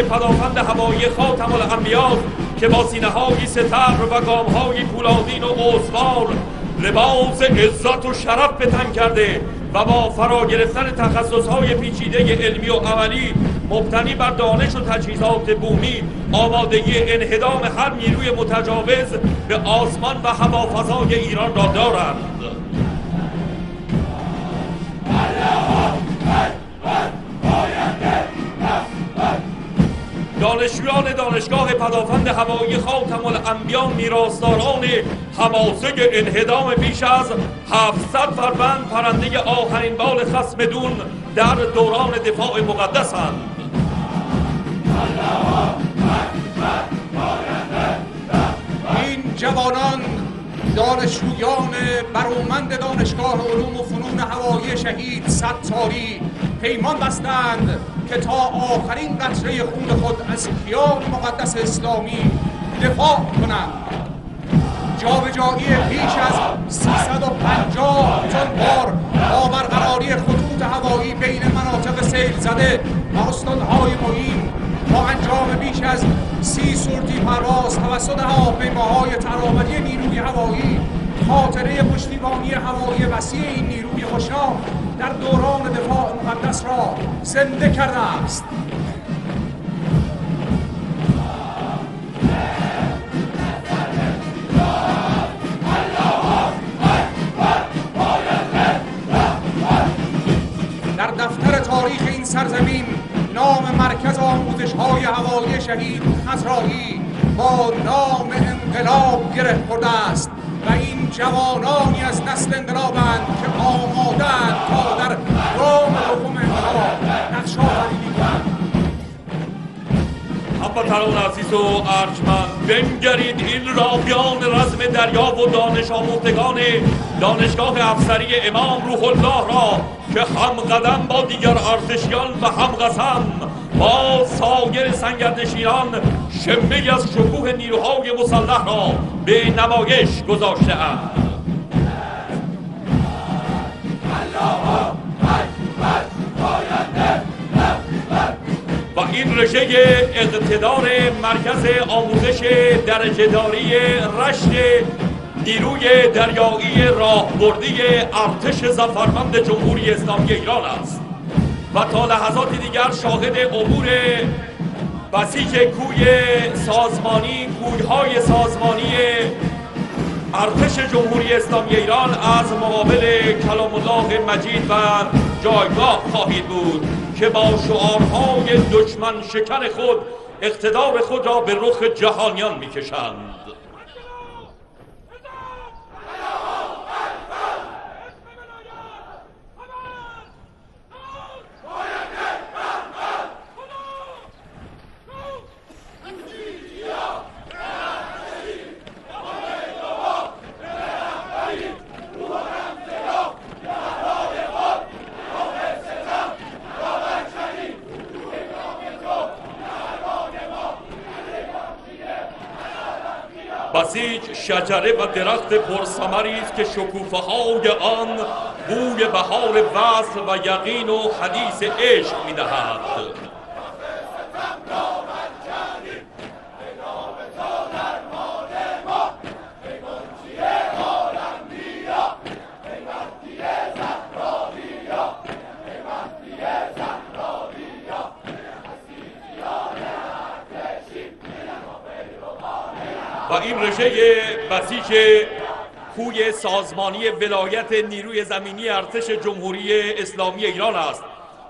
دانشگاه پدافند هوایی خاتم الانبیا که با سینه‌های ستبر و گام‌های پولادین و استوار لباس عزت و شرف به تن کرده و با فرا گرفتن تخصص‌های پیچیده علمی و عملی مبتنی بر دانش و تجهیزات بومی آمادگی انهدام هر نیروی متجاوز به آسمان و هوافضای ایران را دارند. دانشجویان دانشگاه پدافند هوایی خاتم الانبیا میراثداران حماسه انهدام بیش از 700 فروند پرنده آخرین بال خصم دون در دوران دفاع مقدسند. این جوانان دانشجویان برومند دانشگاه علوم و فنون هوایی شهید ستاری پیمان بستند که تا آخرین قطره خون خود از کیان مقدس اسلامی دفاع کنند. جابجایی بیش از 350 تن بار با برقراری خطوط هوایی بین مناطق سیل زده و استانهای معین با انجام بیش از 30 سورتی پرواز توسط هواپیماهای ترامدی نیروی هوایی خاطره پشتیبانی هوایی وسیع این نیروی خوشنام در دوران دفاع مقدس را زنده کرده است. در دفتر تاریخ این سرزمین نام مرکز آموزش‌های هوایی شهید خضرایی با نام انقلاب گره خورده است و این جوانانی از نسل انقلابند که آماده‌اند تا در رام دوم انقلاب نقش آفرینی کنند. هموطنان عزیز و ارجمند، بنگرید این راویان رزم دریا و دانش آموختگان دانشگاه افسری امام روح الله را که هم قدم با دیگر ارتشیان و هم قسم با سایر سنگردشیران شمه از شکوه نیروهای مسلح را به نمایش گذاشته‌اند. و این رژه اقتدار مرکز آموزش درجه‌داری رشت نیروی دریایی راهبردی ارتش ظفرمند جمهوری اسلامی ایران است و تا لحظات دیگر شاهد عبور بسیج کوی‌های سازمانی ارتش جمهوری اسلامی ایران از مقابل کلام الله مجید و جایگاه خواهید بود که با شعارهای دشمن شکن خود اقتدار خود را به رخ جهانیان می‌کشند. بسیج شجره و درخت پرثمری است که شکوفه‌های آن بوی بهار وصل و یقین و حدیث عشق می‌دهد. و این رژه بسیج کوی سازمانی ولایت نیروی زمینی ارتش جمهوری اسلامی ایران است،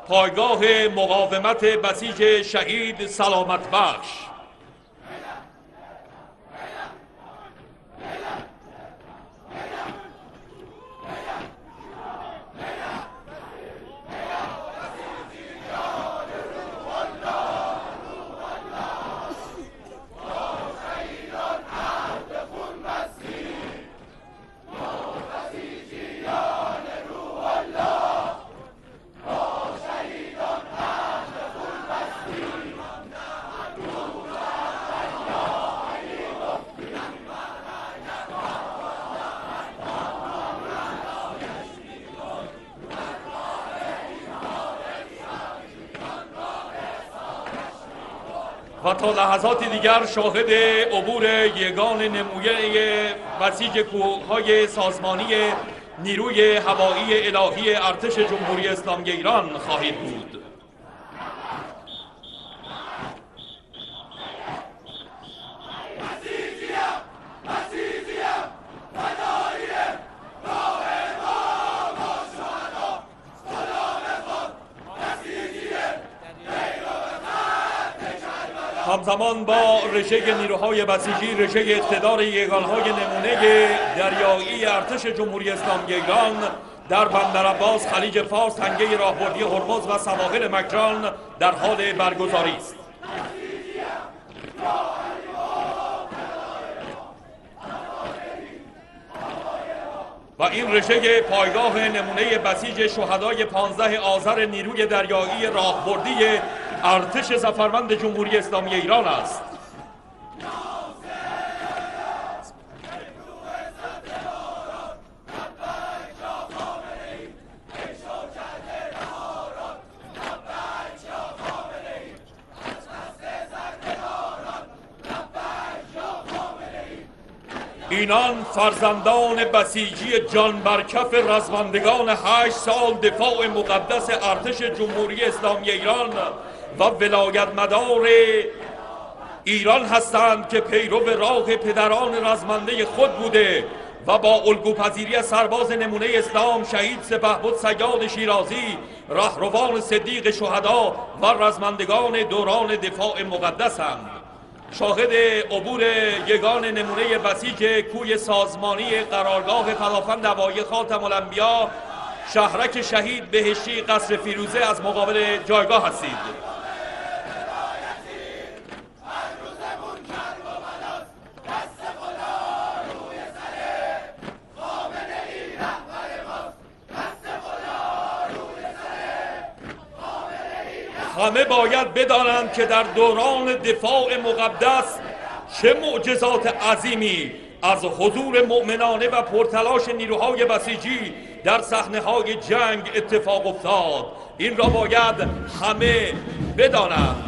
پایگاه مقاومت بسیج شهید سلامت بخش. و تا لحظات دیگر شاهد عبور یگان نمونه بسیج کوههای سازمانی نیروی هوایی الهی ارتش جمهوری اسلامی ایران خواهید بود. همزمان با رژه نیروهای بسیجی، رژه اقتدار یگانهای نمونه دریایی ارتش جمهوری اسلامی ایران در بندر عباس، خلیج فارس، تنگه راهبردی هرمز و سواحل مکران در حال برگزاری است. و این رژه پایگاه نمونه بسیج شهدای 15 آذر نیروی دریایی راهبردی ارتش ظفرمند جمهوری اسلامی ایران است. اینان فرزندان بسیجی جان برکف رزمندگان 8 سال دفاع مقدس ارتش جمهوری اسلامی ایران و ولایت مدار ایران هستند که پیرو راه پدران رزمنده خود بوده و با الگوپذیری سرباز نمونه اسلام شهید سپهبد سیاد شیرازی، رهروان صدیق شهدا و رزمندگان دوران دفاع مقدسند. شاهد عبور یگان نمونه بسیج کوی سازمانی قرارگاه فدافند هوایی خاتم الانبیا شهرک شهید بهشتی قصر فیروزه از مقابل جایگاه هستید. همه باید بدانند که در دوران دفاع مقدس چه معجزات عظیمی از حضور مؤمنانه و پرتلاش نیروهای بسیجی در صحنه‌های جنگ اتفاق افتاد. این را باید همه بدانند.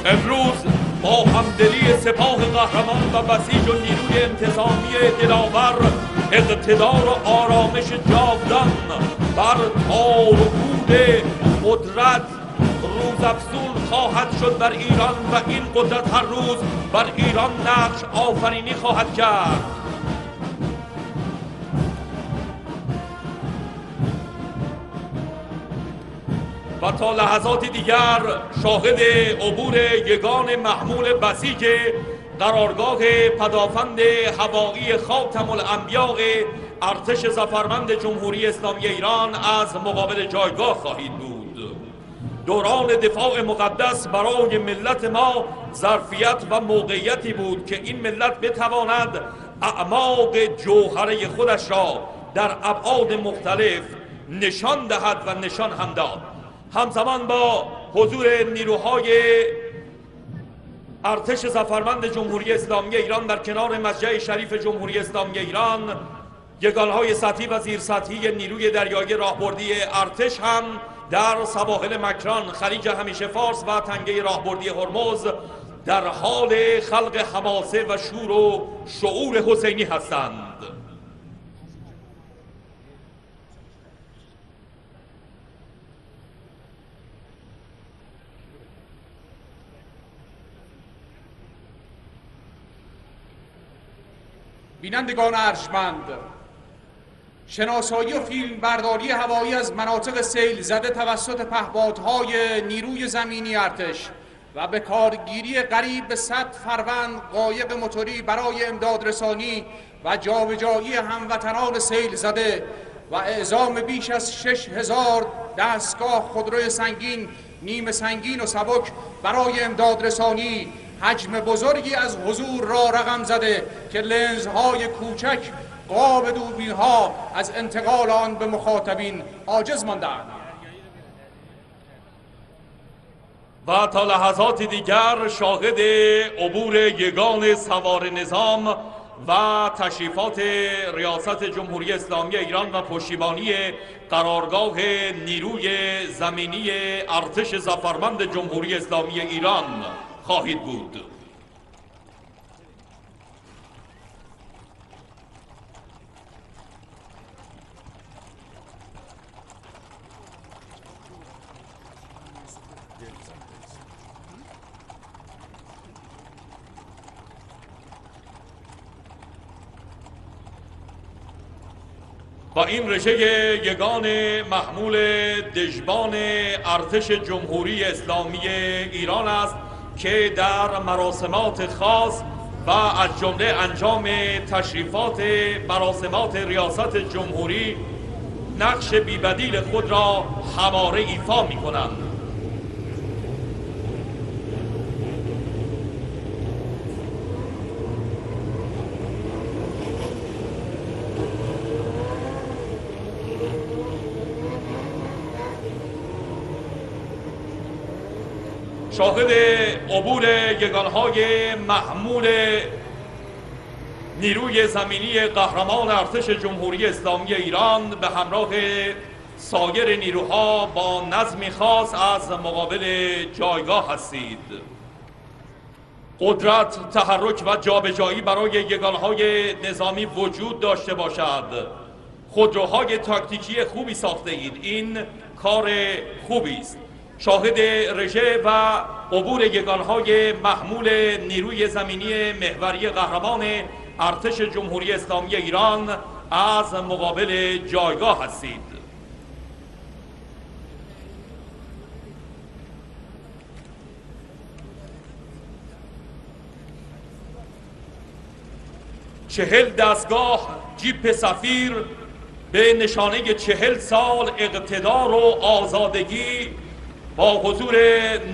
امروز با همدلی سپاه قهرمان و بسیج و نیروی انتظامی دلاور اقتدار و آرامش جاودان بر تار و پود قدرت روزافزون خواهد شد بر ایران و این قدرت هر روز بر ایران نقش آفرینی خواهد کرد. و تا لحظات دیگر شاهد عبور یگان محمول بسیج قرارگاه پدافند هوایی خاتم الانبیاء ارتش ظفرمند جمهوری اسلامی ایران از مقابل جایگاه خواهید بود. دوران دفاع مقدس برای ملت ما ظرفیت و موقعیتی بود که این ملت بتواند اعماق جوهره خودش را در ابعاد مختلف نشان دهد و نشان هم داد. همزمان با حضور نیروهای ارتش ظفرمند جمهوری اسلامی ایران در کنار مسجد شریف جمهوری اسلامی ایران، یگانهای سطحی و زیر سطحی نیروی دریایی راهبردی ارتش هم در سواحل مکران، خلیج همیشه فارس و تنگه راهبردی هرمز در حال خلق حماسه و شور و شعور حسینی هستند. بینندگان ارجمند، شناسایی و فیلم برداری هوایی از مناطق سیل زده توسط پهپادهای نیروی زمینی ارتش و به کارگیری قریب به 100 فروند قایق موتوری برای امداد رسانی و جابجایی هموطنان سیل زده و اعزام بیش از 6000 دستگاه خودروی سنگین، نیمه سنگین و سبک برای امداد رسانی حجم بزرگی از حضور را رقم زده که لنزهای کوچک قاب دوربین‌ها از انتقال آن به مخاطبین عاجز ماندند. و تا لحظات دیگر شاهد عبور یگان سوار نظام و تشریفات ریاست جمهوری اسلامی ایران و پشتیبانی قرارگاه نیروی زمینی ارتش ظفرمند جمهوری اسلامی ایران خواهید بود. با این رژه یگان محمول دژبان ارتش جمهوری اسلامی ایران است که در مراسمات خاص و از جمله انجام تشریفات مراسمات ریاست جمهوری نقش بی‌بدیل خود را همواره ایفا می‌کنند. شاهد عبور یگانهای محمول نیروی زمینی قهرمان ارتش جمهوری اسلامی ایران به همراه سایر نیروها با نظمی خاص از مقابل جایگاه هستید. قدرت، تحرک و جابجایی برای یگانهای نظامی وجود داشته باشد. خودروهای تاکتیکی خوبی ساخته اید. این کار خوبی است. شاهد رژه و عبور یگانهای محمول نیروی زمینی محوری قهرمان ارتش جمهوری اسلامی ایران از مقابل جایگاه هستید. چهل دستگاه جیپ سفیر به نشانه 40 سال اقتدار و آزادگی با حضور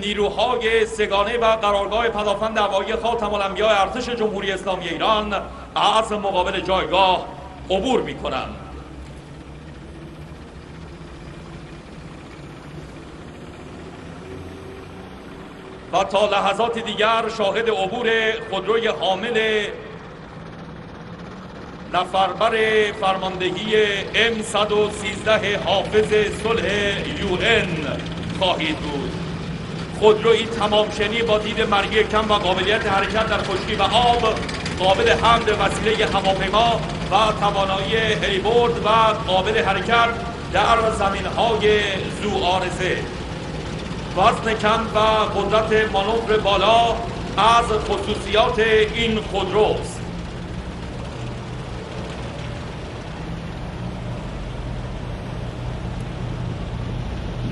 نیروهای سگانه و قرارگاه پدافند هوایی خاتم الانبیاء ارتش جمهوری اسلامی ایران از مقابل جایگاه عبور می‌کنند. و تا لحظات دیگر شاهد عبور خودروی حامل نفربر فرماندهی M113 حافظ صلح UN خواهید بود. خودرویی تمامشنی با دید مرئی کم و قابلیت حرکت در خشکی و آب، قابل حمل وسیله هواپیما و توانایی هلیبرد و قابل حرکت در زمین‌های ذوعارضه. وزن کم و قدرت مانور بالا از خصوصیات این خودروست.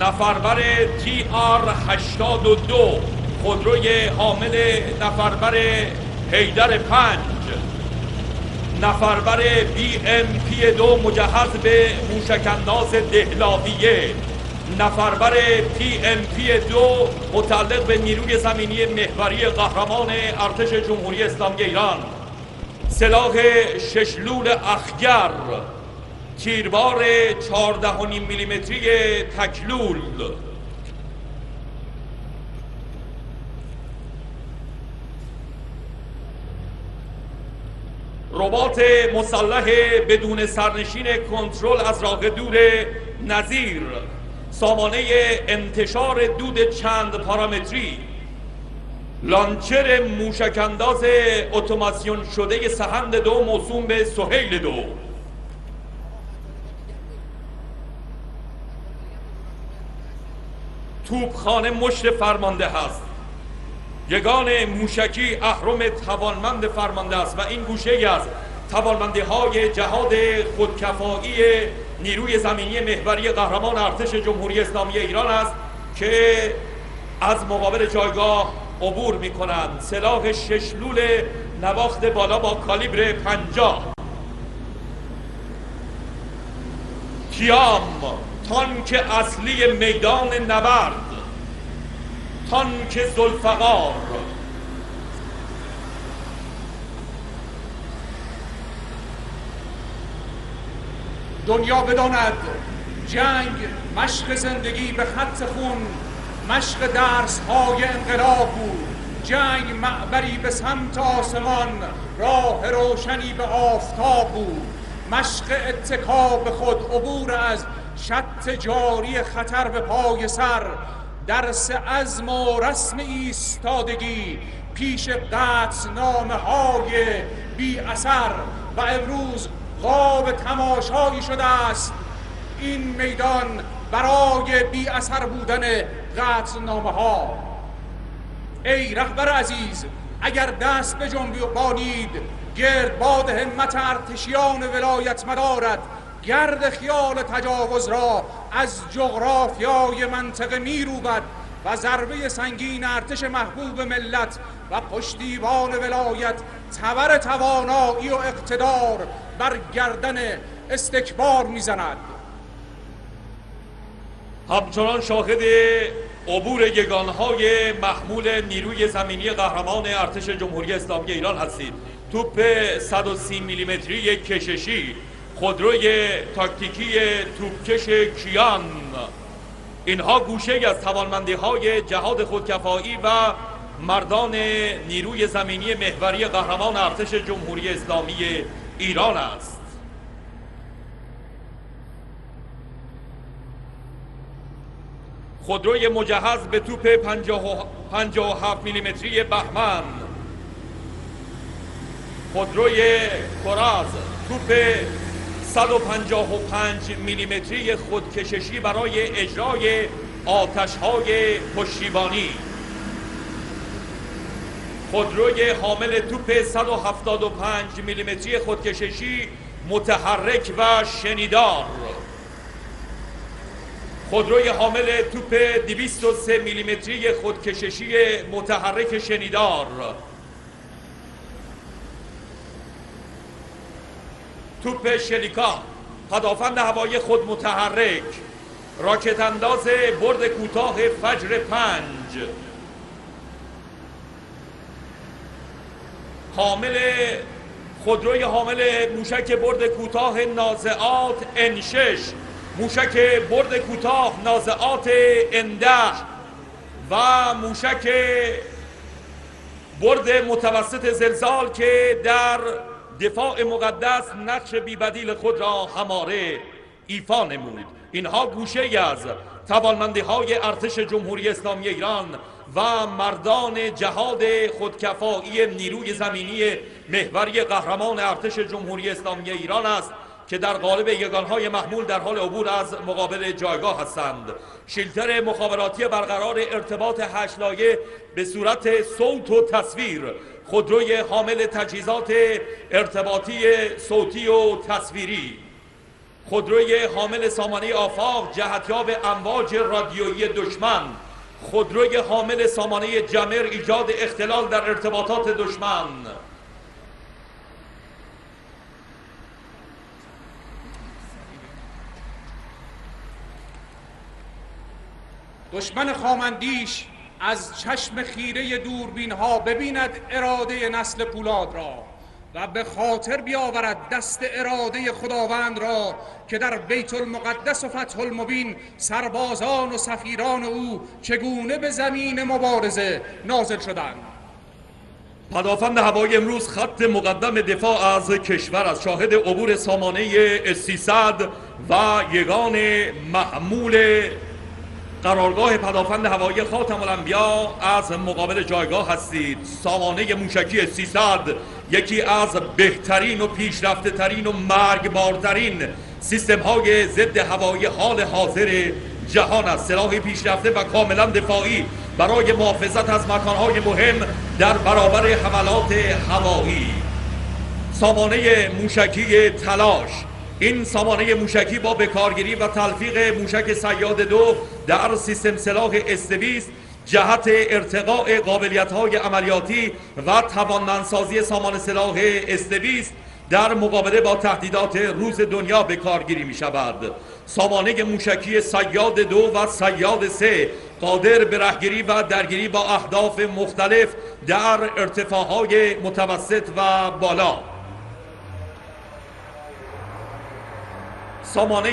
نفربر TR82 خودروی حامل نفربر حیدر 5، نفربر BMP2 مجهز به موشک‌انداز دهلاویه، نفربر PMP2 متعلق به نیروی زمینی محوری قهرمان ارتش جمهوری اسلامی ایران، سلاح 6 لول اخگر، تیربار 14.5 میلیمتری تکلول، ربات مسلح بدون سرنشین کنترل از راه دور نظیر، سامانه انتشار دود چند پارامتری، لانچر موشک‌انداز اتوماسیون شده سهند 2 موسوم به سهیل 2، توپخانه مشت فرمانده است. یگان موشکی اهرم توانمند فرمانده است و این گوشه از توانمندی های جهاد خودکفایی نیروی زمینی محوری قهرمان ارتش جمهوری اسلامی ایران است که از مقابل جایگاه عبور می کنند. سلاح 6 لول نواخت بالا با کالیبر 50، کیام تانک اصلی میدان نبرد، تانک ذوالفقار، دنیا بداند جنگ مشق زندگی به خط خون، مشق درس های انقلاب بود. جنگ معبری به سمت آسمان، راه روشنی به آفتاب بود. مشق اتکا به خود، عبور از شط جاری خطر به پای سر، درس عزم و رسم ایستادگی پیش قطعنامه های بی اثر. و امروز قاب تماشایی شده است این میدان برای بی اثر بودن قطعنامه ها. ای رهبر عزیز، اگر دست به جنبانید گردباد همت ارتشیان ولایت مدارد گرد خیال تجاوز را از جغرافیای منطقه میروبد و ضربه سنگین ارتش محبوب ملت و پشتیبان ولایت تبر توانایی و اقتدار بر گردن استکبار میزند. همچنان شاهد عبور یگانهای محمول نیروی زمینی قهرمان ارتش جمهوری اسلامی ایران هستید. توپ 130 میلیمتری کششی، خودروی تاکتیکی توپکش کیان، اینها گوشه از توانمندی‌های جهاد خودکفایی و مردان نیروی زمینی محوری قهرمان ارتش جمهوری اسلامی ایران است. خودروی مجهز به توپ 57 میلیمتری بهمن، خودروی کراز، توپ 155 میلیمتری خودکششی برای اجرای آتش‌های پشتیبانی، خودروی حامل توپ 175 میلیمتری خودکششی متحرک و شنیدار، خودروی حامل توپ 203 میلیمتری خودکششی متحرک شنیدار، توپ شلیکا، پدافند هوایی خود متحرک، راکت انداز برد کوتاه فجر 5، خودروی حامل موشک برد کوتاه نازعات N6، موشک برد کوتاه نازعات N10 و موشک برد متوسط زلزال که در دفاع مقدس نقش بی‌بدیل خود را هماره ایفا نمود. اینها گوشه از توانمندی‌های ارتش جمهوری اسلامی ایران و مردان جهاد خودکفایی نیروی زمینی محوری قهرمان ارتش جمهوری اسلامی ایران است که در قالب یگانهای محمول در حال عبور از مقابل جایگاه هستند. شیلتر مخابراتی برقرار ارتباط 8 لایه به صورت صوت و تصویر، خودروی حامل تجهیزات ارتباطی صوتی و تصویری، خودروی حامل سامانه آفاق جهتیاب امواج رادیویی دشمن، خودروی حامل سامانه جمر ایجاد اختلال در ارتباطات دشمن، دشمن خامندیش از چشم خیره دوربین ها ببیند اراده نسل پولاد را و به خاطر بیاورد دست اراده خداوند را که در بیت المقدس و فتح المبین سربازان و سفیران او چگونه به زمین مبارزه نازل شدند. پدافند هوایی امروز خط مقدم دفاع از کشور است. شاهد عبور سامانه S-300 و یگان محمول قرارگاه پدافند هوایی خاتم الانبیا از مقابل جایگاه هستید. سامانه موشکی S-300 یکی از بهترین و پیشرفته ترین و مرگبارترین سیستم های ضد هوایی حال حاضر جهان است. سلاحی پیشرفته و کاملا دفاعی برای محافظت از مکانهای مهم در برابر حملات هوایی. سامانه موشکی تلاش، این سامانه موشکی با بکارگیری و تلفیق موشک صیاد 2 در سیستم سلاح S-200 جهت ارتقاء قابلیت‌های عملیاتی و توانمندسازی سامان سلاح S-200 در مقابله با تهدیدات روز دنیا به کارگیری می شود. سامانه موشکی صیاد 2 و صیاد 3 قادر به رهگیری و درگیری با اهداف مختلف در ارتفاعهای متوسط و بالا. سامانه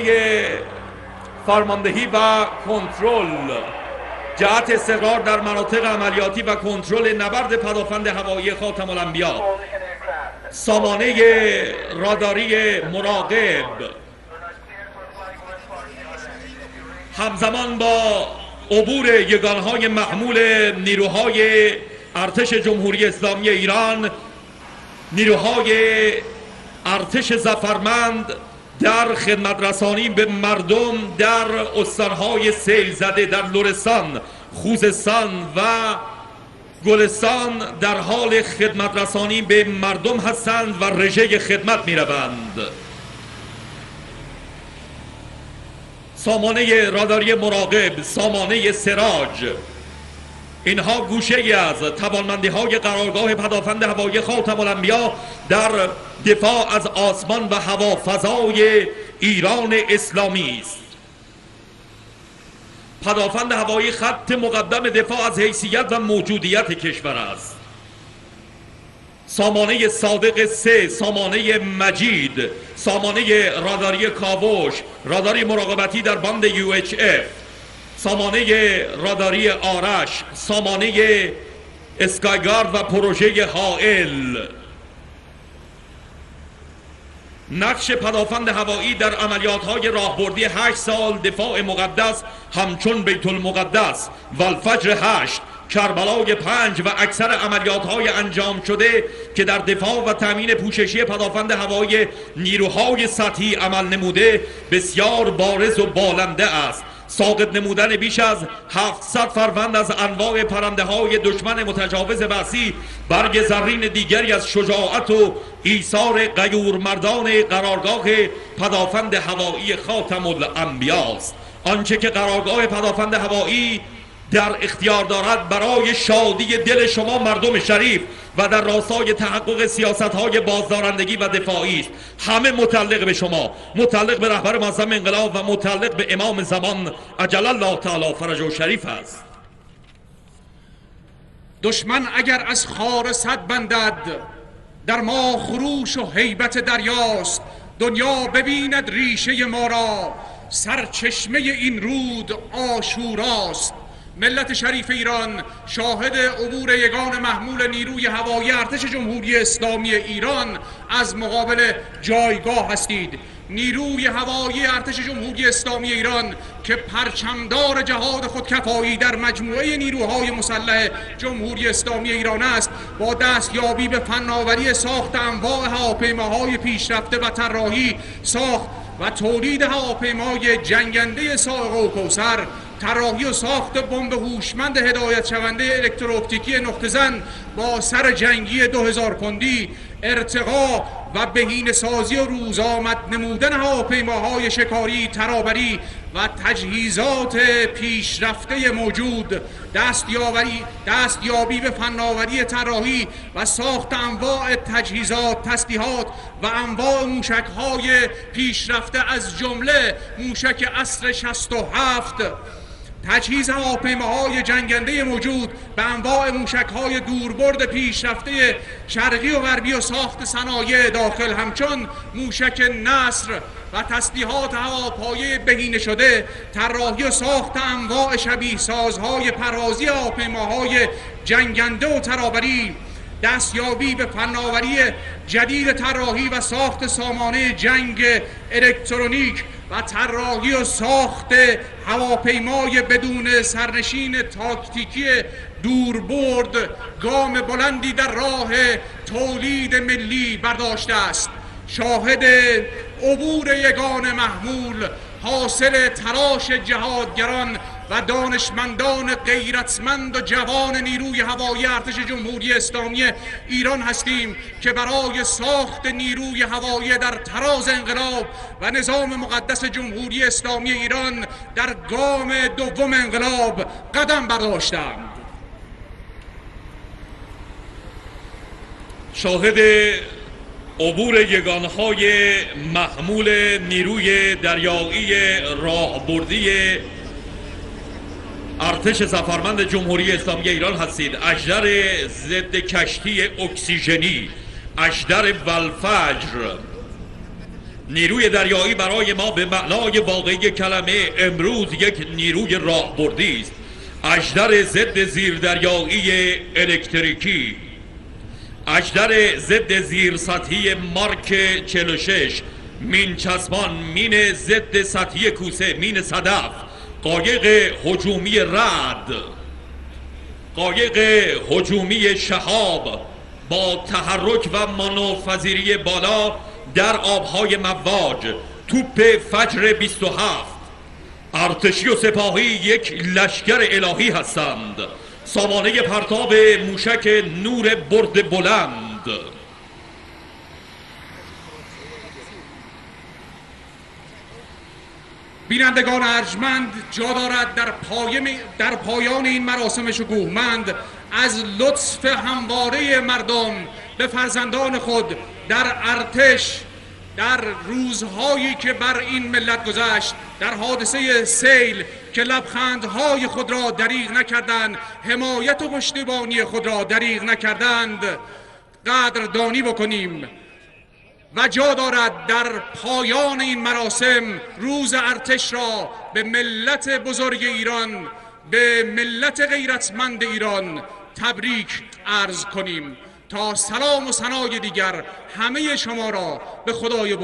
فرماندهی و کنترل جهت استقرار در مناطق عملیاتی و کنترل نبرد پدافند هوایی خاتم الانبیا. سامانه راداری مراقب همزمان با عبور یگانهای محمول نیروهای ارتش جمهوری اسلامی ایران، نیروهای ارتش ظفرمند در خدمت رسانی به مردم در استانهای سیل زده در لرستان، خوزستان و گلستان در حال خدمت رسانی به مردم هستند و رژه خدمت می روند. سامانه راداری مراقب، سامانه سراج، اینها گوشه ای از توانمندی های قرارگاه پدافند هوایی خاتم الانبیا در دفاع از آسمان و هوافضای ایران اسلامی است. پدافند هوایی خط مقدم دفاع از حیثیت و موجودیت کشور است. سامانه صادق 3، سامانه مجید، سامانه راداری کاوش، راداری مراقبتی در باند UHF، سامانه راداری آرش، سامانه اسکایگارد و پروژه حائل. نقش پدافند هوایی در عملیات‌های راهبردی 8 سال دفاع مقدس همچون بیت المقدس، والفجر 8، کربلای 5 و اکثر عملیات‌های انجام شده که در دفاع و تامین پوششی پدافند هوایی نیروهای سطحی عمل نموده بسیار بارز و بالنده است. ساقط نمودن بیش از 700 فروند از انواع پرنده‌های دشمن متجاوز وحشی برگ زرین دیگری از شجاعت و ایثار غیورمردان قرارگاه پدافند هوایی خاتم الانبیا است. آنچه که قرارگاه پدافند هوایی در اختیار دارد برای شادی دل شما مردم شریف و در راستای تحقق سیاست‌های بازدارندگی و دفاعی است. همه متعلق به شما، متعلق به رهبر معظم انقلاب و متعلق به امام زمان عجل الله تعالی فرجه شریف است. دشمن اگر از خار صد بندد، در ما خروش و هیبت دریاست. دنیا ببیند ریشه ما را، سرچشمه این رود عاشوراست. ملت شریف ایران شاهد عبور یگان محمول نیروی هوایی ارتش جمهوری اسلامی ایران از مقابل جایگاه هستید. نیروی هوایی ارتش جمهوری اسلامی ایران که پرچمدار جهاد خودکفایی در مجموعه نیروهای مسلح جمهوری اسلامی ایران است، با دستیابی به فناوری ساخت انواع هواپیماهای پیشرفته و طراحی ساخت و تولید هواپیمای جنگنده صاعقه و کوثر، طراحی و ساخت بمب هوشمند هدایت شونده الکترواپتیکی نقطه زن با سر جنگی 2000 پوندی، ارتقا و بهینه سازی و روزآمد نمودن هواپیماهای شکاری ترابری و تجهیزات پیشرفته موجود، دستیابی به فناوری طراحی و ساخت انواع تجهیزات، تسلیحات و انواع موشک‌های پیشرفته از جمله موشک عصر 67، تجهیز هواپیماهای جنگنده موجود به انواع موشک‌های دوربرد پیشرفته شرقی و غربی و ساخت صنایع داخل همچون موشک نصر و تسلیحات هواپایه بهینه شده، طراحی و ساخت انواع شبیه سازهای پروازی هواپیماهای جنگنده و ترابری، دستیابی به فناوری جدید طراحی و ساخت سامانه جنگ الکترونیک و طراحی و ساخت هواپیمای بدون سرنشین تاکتیکی دوربرد گام بلندی در راه تولید ملی برداشته است. شاهد عبور یگان محمول حاصل تلاش جهادگران و دانشمندان غیرتمند و جوان نیروی هوایی ارتش جمهوری اسلامی ایران هستیم که برای ساخت نیروی هوایی در تراز انقلاب و نظام مقدس جمهوری اسلامی ایران در گام دوم انقلاب قدم برداشتند. شاهد عبور یگانهای محمول نیروی دریایی راهبردی ارتش ظفرمند جمهوری اسلامی ایران هستید. اژدر ضد کشتی اکسیژنی، اژدر والفجر، نیروی دریایی برای ما به معنای واقعی کلمه امروز یک نیروی راهبردی است. اژدر ضد زیردریایی الکتریکی، اژدر ضد زیرسطحی مارک 46، مین چسبان، مین ضد سطحی کوسه، مین صدف، قایق هجومی رعد، قایق هجومی شهاب با تحرک و مانورپذیری بالا در آبهای مواج، توپ فجر 27. ارتشی و سپاهی یک لشکر الهی هستند. سامانه پرتاب موشک نور برد بلند. بینندگان ارجمند، جا دارد در پایان این مراسم شکوهمند از لطف همواره مردم به فرزندان خود در ارتش، در روزهایی که بر این ملت گذشت، در حادثه سیل که لبخندهای خود را دریغ نکردند، حمایت و پشتیبانی خود را دریغ نکردند، قدردانی بکنیم. و جا دارد در پایان این مراسم روز ارتش را به ملت بزرگ ایران، به ملت غیرتمند ایران تبریک عرض کنیم. تا سلام و ثنای دیگر همه شما را به خدای بزرگ